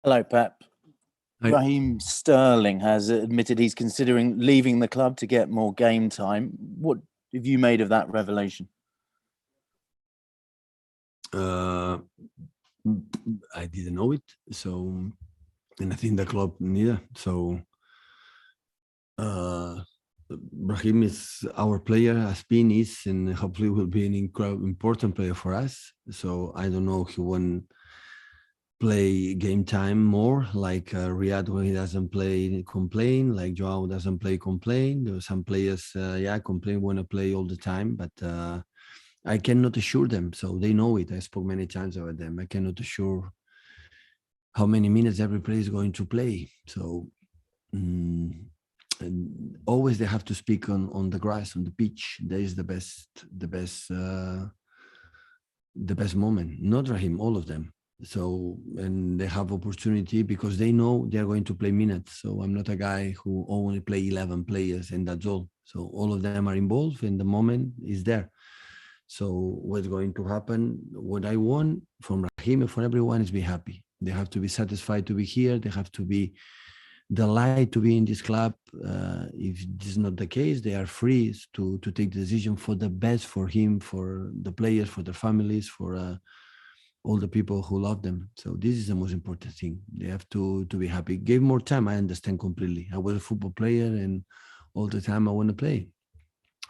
Hello, Pep. Hi. Raheem Sterling has admitted he's considering leaving the club to get more game time. What have you made of that revelation? I didn't know it, and I think the club neither. So Raheem is our player, has been, is, and hopefully will be an important player for us. So I don't know if he won't play game time more, like Riyad when he doesn't play, complain, like Joao doesn't play, complain. There are some players, complain, want to play all the time, but I cannot assure them. So they know it. I spoke many times about them. I cannot assure how many minutes every player is going to play. So and always they have to speak on the grass, on the pitch. That is the best moment. Not Raheem, all of them. So, and they have opportunity because they know they're going to play minutes. So I'm not a guy who only play 11 players and that's all. So all of them are involved and the moment is there. So what's going to happen, what I want from Raheem and from everyone is be happy. They have to be satisfied to be here. They have to be delighted to be in this club. If this is not the case, they are free to take the decision for the best for him, for the players, for their families, for all the people who love them. So this is the most important thing. They have to be happy. Give more time, I understand completely. I was a football player and all the time I want to play.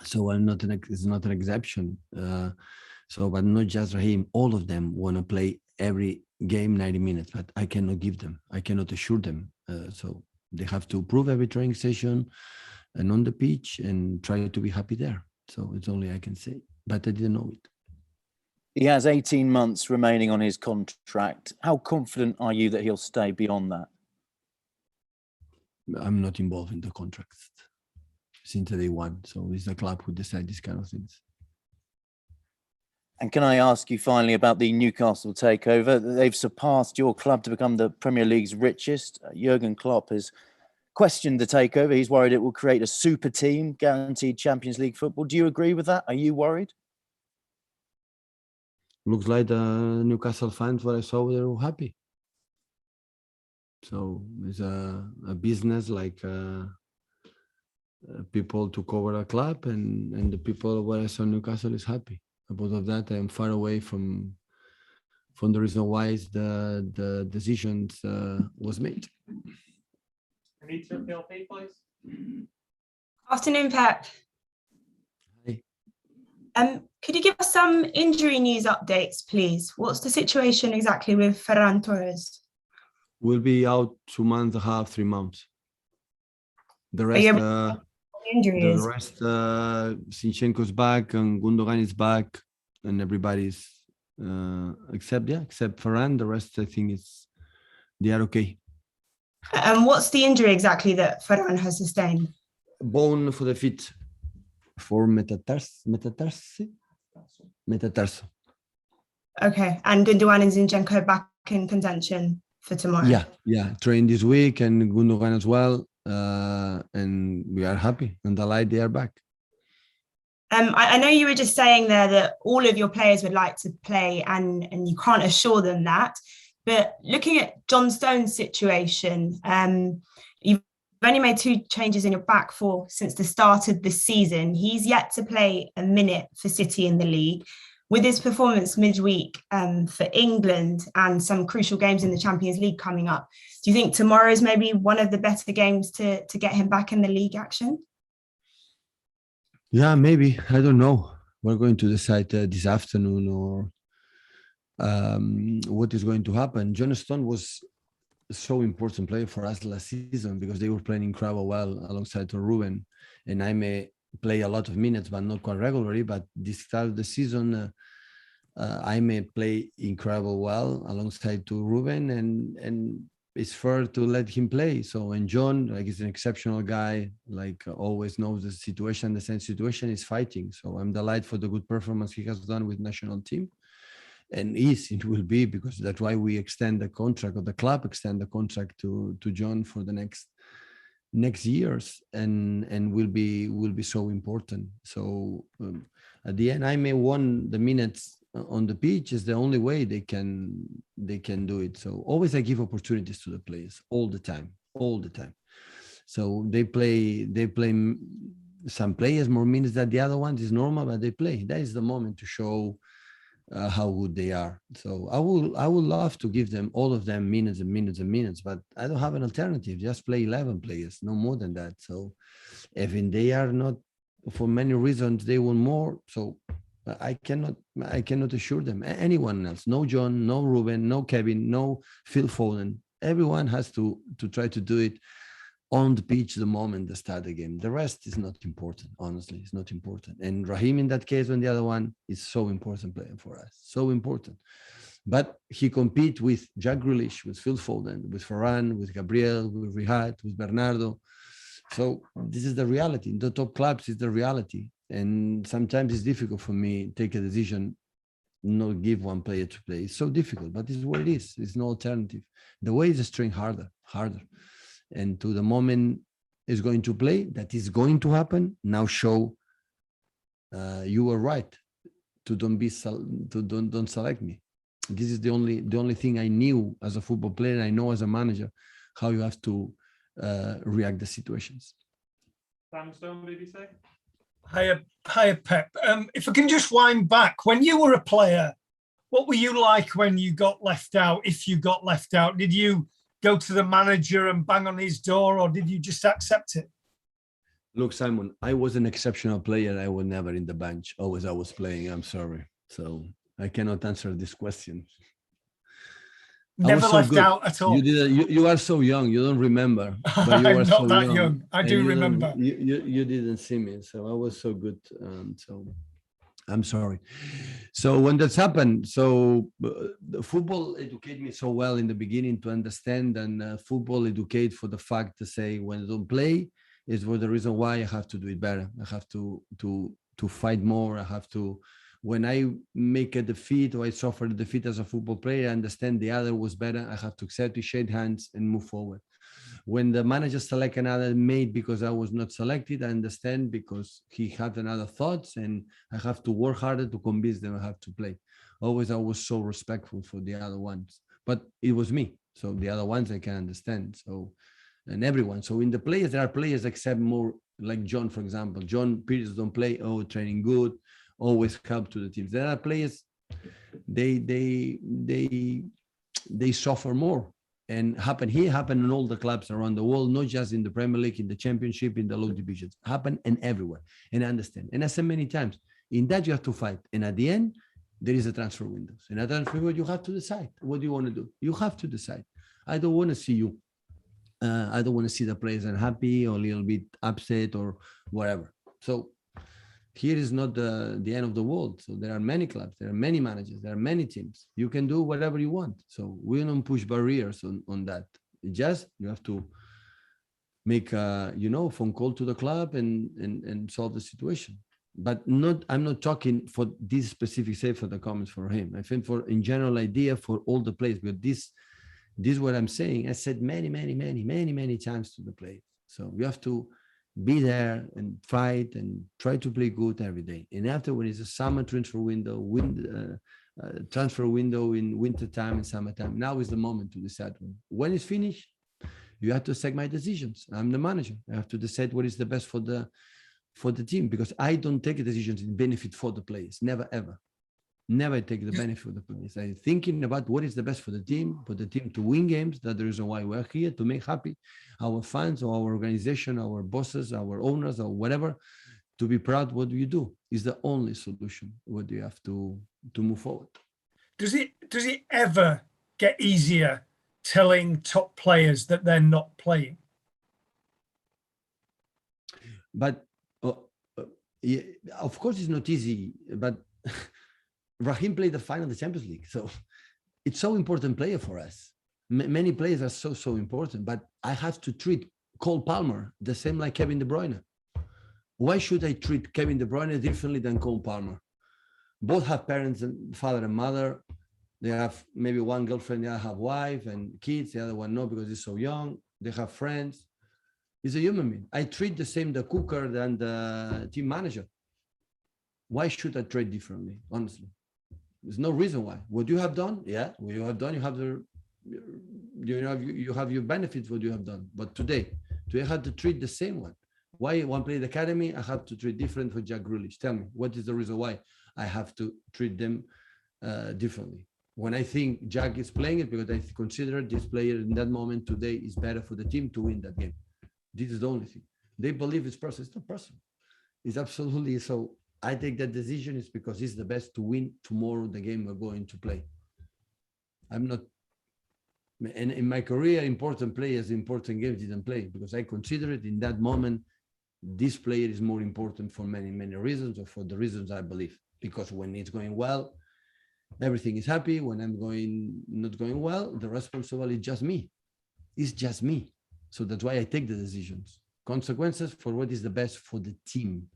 So it's not an exception. But not just Raheem, all of them want to play every game 90 minutes, but I cannot give them, I cannot assure them. So they have to prove every training session and on the pitch and try to be happy there. So it's only I can say, but I didn't know it. He has 18 months remaining on his contract. How confident are you that he'll stay beyond that? I'm not involved in the contracts since day one. So it's the club who decides these kind of things. And can I ask you finally about the Newcastle takeover? They've surpassed your club to become the Premier League's richest. Jurgen Klopp has questioned the takeover. He's worried it will create a super team, guaranteed Champions League football. Do you agree with that? Are you worried? Looks like the Newcastle fans, what I saw, they were happy. So it's a business like people to cover a club and the people where I saw Newcastle is happy. About of that, I am far away from the reason why the decisions was made. Anita PLP, please. Afternoon, Pep. Hi. Could you give us some injury news updates, please? What's the situation exactly with Ferran Torres? We'll be out 2 months and a half, 3 months. The Are you rest, able to tell what the injury is? Zinchenko's back and Gundogan is back, and everybody's except Ferran. The rest, I think, they are okay. And what's the injury exactly that Ferran has sustained? Bone for the feet, for metatarso. Okay, and Gundogan and Zinchenko back in contention for tomorrow? Yeah. Trained this week and Gundogan as well. And we are happy and delighted they are back. I know you were just saying there that all of your players would like to play and you can't assure them that. But looking at John Stones' situation, you've only made 2 changes in your back four since the start of the season. He's yet to play a minute for City in the league. With his performance midweek for England and some crucial games in the Champions League coming up, do you think tomorrow is maybe one of the better games to get him back in the league action? Yeah, maybe. I don't know. We're going to decide this afternoon or what is going to happen. John Stone was so important player for us last season because they were playing incredible well alongside Ruben, and I may play a lot of minutes but not quite regularly. But this start of the season, I may play incredible well alongside to Ruben, and it's fair to let him play. So, and John, like, is an exceptional guy, like always knows the situation. The same situation is fighting. So I'm delighted for the good performance he has done with national team. And it will be, because that's why we extend the contract, or the club extend the contract to John for the next years, and will be so important. So at the end, I may want the minutes on the pitch is the only way they can do it. So always I give opportunities to the players all the time. So they play some players more minutes than the other ones is normal, but they play. That is the moment to show how good they are. So I would love to give them all of them minutes and minutes and minutes, but I don't have an alternative. Just play 11 players, no more than that. So even they are not, for many reasons, they want more. So I cannot assure them anyone else. No John, no Ruben, no Kevin, no Phil Foden. Everyone has to try to do it on the pitch the moment they start the game. The rest is not important, honestly. It's not important. And Raheem in that case, when the other one is so important player for us, so important. But he compete with Jack Grealish, with Phil Foden, with Varane, with Gabriel, with Riyad, with Bernardo. So this is the reality. The top clubs is the reality. And sometimes it's difficult for me to take a decision, not give one player to play. It's so difficult, but this is what it is. It's no alternative. The way is a string harder. And to the moment is going to play, that is going to happen. Now show you were right to don't select me. This is the only thing I knew as a football player. I know as a manager how you have to react to situations. Sam Stone, BBC. Hiya, Pep. If I can just wind back, when you were a player, what were you like when you got left out? If you got left out, did you go to the manager and bang on his door, or did you just accept it? Look, Simon, I was an exceptional player. I was never in the bench. Always I was playing. I'm sorry. So I cannot answer this question. Never left out at all. You are so young. You don't remember. But you I'm are not so that young. I do you remember. You didn't see me. So I was so good. So I'm sorry. So when that's happened, so the football educated me so well in the beginning to understand, and football educate for the fact to say when I don't play is for the reason why I have to do it better. I have to fight more. I have to, when I make a defeat or I suffer a defeat as a football player, I understand the other was better. I have to accept it, shake hands, and move forward. When the manager select another mate because I was not selected, I understand because he had another thoughts, and I have to work harder to convince them I have to play. Always I was so respectful for the other ones, but it was me. So the other ones I can understand. So, and everyone. So in the players, there are players except more like John, for example. John periods don't play. Oh, training good. Always help to the teams. There are players, they suffer more. And happen in all the clubs around the world, not just in the Premier League, in the Championship, in the low divisions. Happen and everywhere. And I understand. And I said many times, in that you have to fight. And at the end, there is a transfer window. And at the transfer window, you have to decide. What do you want to do? You have to decide. I don't want to see you. I don't want to see the players unhappy or a little bit upset or whatever. So here is not the end of the world. So there are many clubs, there are many managers, there are many teams. You can do whatever you want. So we don't push barriers on that. Just you have to make a phone call to the club and solve the situation. But I'm not talking for this specific, say for the comments for him. I think for in general idea for all the players, because this is what I'm saying. I said many times to the players. So you have to be there and fight and try to play good every day. And after, when it's a summer transfer window, transfer window in winter time and summertime, now is the moment to decide. When it's finished, you have to accept my decisions. I'm the manager. I have to decide what is the best for the team, because I don't take decisions in benefit for the players. Never ever. Never take the benefit of the players. I'm thinking about what is the best for the team to win games. That's the reason why we're here, to make happy our fans or our organization, our bosses, our owners, or whatever, to be proud. What do you do is the only solution. What do you have to move forward? Does it ever get easier telling top players that they're not playing? But yeah, of course it's not easy, but Raheem played the final of the Champions League. So it's so important player for us. Many players are so important, but I have to treat Cole Palmer the same like Kevin De Bruyne. Why should I treat Kevin De Bruyne differently than Cole Palmer? Both have parents, and father and mother. They have maybe one girlfriend, the other have wife and kids, the other one no, because he's so young. They have friends. He's a human being. I treat the same the cooker than the team manager. Why should I treat differently, honestly? There's no reason why. What you have done, yeah, what you have done, you have your benefits. What you have done, but today I have to treat the same one. Why one play the academy, I have to treat different for Jack Grealish? Tell me, what is the reason why I have to treat them differently? When I think Jack is playing it, because I consider this player in that moment today is better for the team to win that game. This is the only thing. They believe it's personal. It's not personal. It's absolutely so. I take that decision is because it's the best to win tomorrow the game we're going to play. I'm not, and in my career, important players, important games didn't play because I consider it in that moment, this player is more important for many, many reasons, or for the reasons I believe. Because when it's going well, everything is happy. When I'm not going well, the responsibility is just me. It's just me. So that's why I take the decisions. Consequences for what is the best for the team,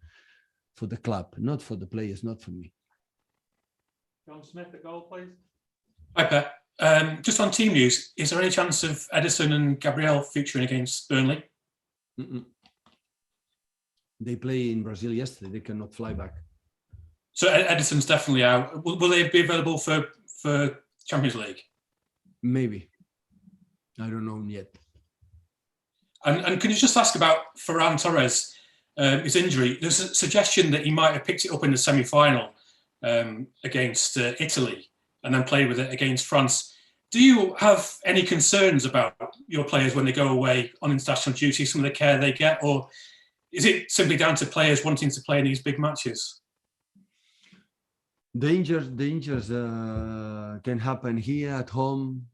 for the club, not for the players, not for me. John Smith at goal, please. Hi, Pep. Just on team news, is there any chance of Ederson and Gabriel featuring against Burnley? Mm-mm. They play in Brazil yesterday. They cannot fly back. So Ederson's definitely out. Will they be available for Champions League? Maybe. I don't know yet. And can you just ask about Ferran Torres, his injury? There's a suggestion that he might have picked it up in the semi-final against Italy and then played with it against France. Do you have any concerns about your players when they go away on international duty, some of the care they get, or is it simply down to players wanting to play in these big matches? The injuries can happen here at home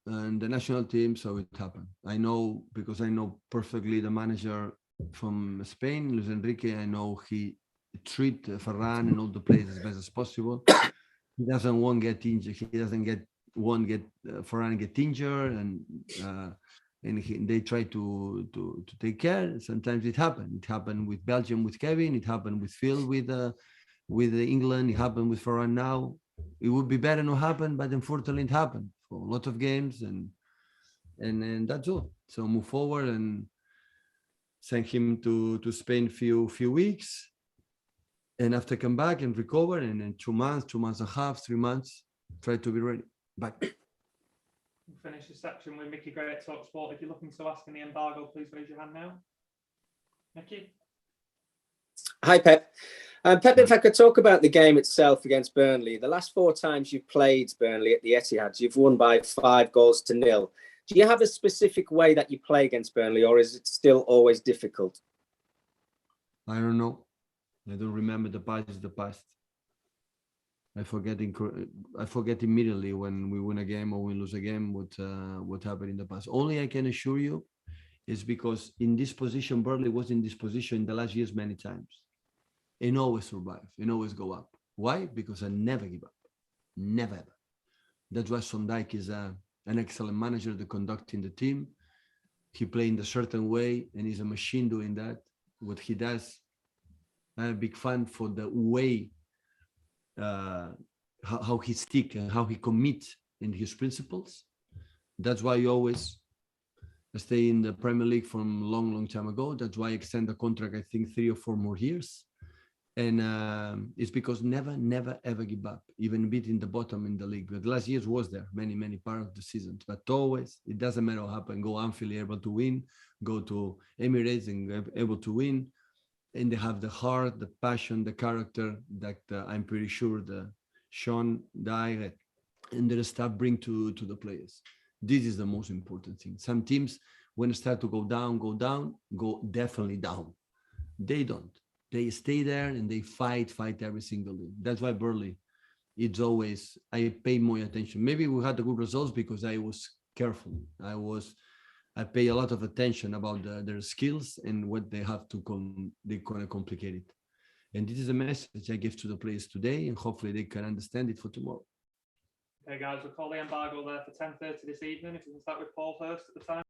and the national team, so it happened. I know because I know perfectly the manager from Spain, Luis Enrique. I know he treat Ferran and all the players as best as possible. He doesn't want to get injured. He doesn't want to get Ferran get injured, and they try to take care. Sometimes it happened. It happened with Belgium with Kevin. It happened with Phil with England. It happened with Ferran now. It would be better not happen, but unfortunately it happened for a lot of games, and that's all. So move forward and send him to Spain few weeks, and after come back and recover, and in 2 months, 2 months and a half, 3 months, try to be ready back. We'll finish this section with Mickey Gray at Talk Sport. If you're looking to ask in the embargo, please raise your hand now. Mickey. Hi, Pep. Pep, if I could talk about the game itself against Burnley. The last 4 times you've played Burnley at the Etihad, you've won by 5-0. Do you have a specific way that you play against Burnley, or is it still always difficult? I don't know. I don't remember. The past is the past. I forget immediately when we win a game or we lose a game what happened in the past. Only I can assure you is because in this position, Burnley was in this position in the last years many times. And always survive and always go up. Why? Because I never give up. Never ever. That's why Sondijk is an excellent manager to conducting the team. He plays in a certain way and he's a machine doing that. What he does, I'm a big fan for the way how he stick and how he commit in his principles. That's why you always stay in the Premier League from long time ago. That's why I extend the contract, I think 3 or 4 more years. And it's because never ever give up, even beating the bottom in the league. But last year was there many part of the season. But always, it doesn't matter what happened. Go Anfield, able to win. Go to Emirates and able to win. And they have the heart, the passion, the character that I'm pretty sure the Sean, Dye, and the staff bring to the players. This is the most important thing. Some teams, when they start to go down, go definitely down. They don't. They stay there and they fight every single day. That's why Burnley, it's always, I pay more attention. Maybe we had the good results because I was careful. I pay a lot of attention about their skills and what they have to they're gonna complicate it. And this is a message I give to the players today, and hopefully they can understand it for tomorrow. Okay, guys, we'll call the embargo there for 10:30 this evening. If we can start with Paul first at the time.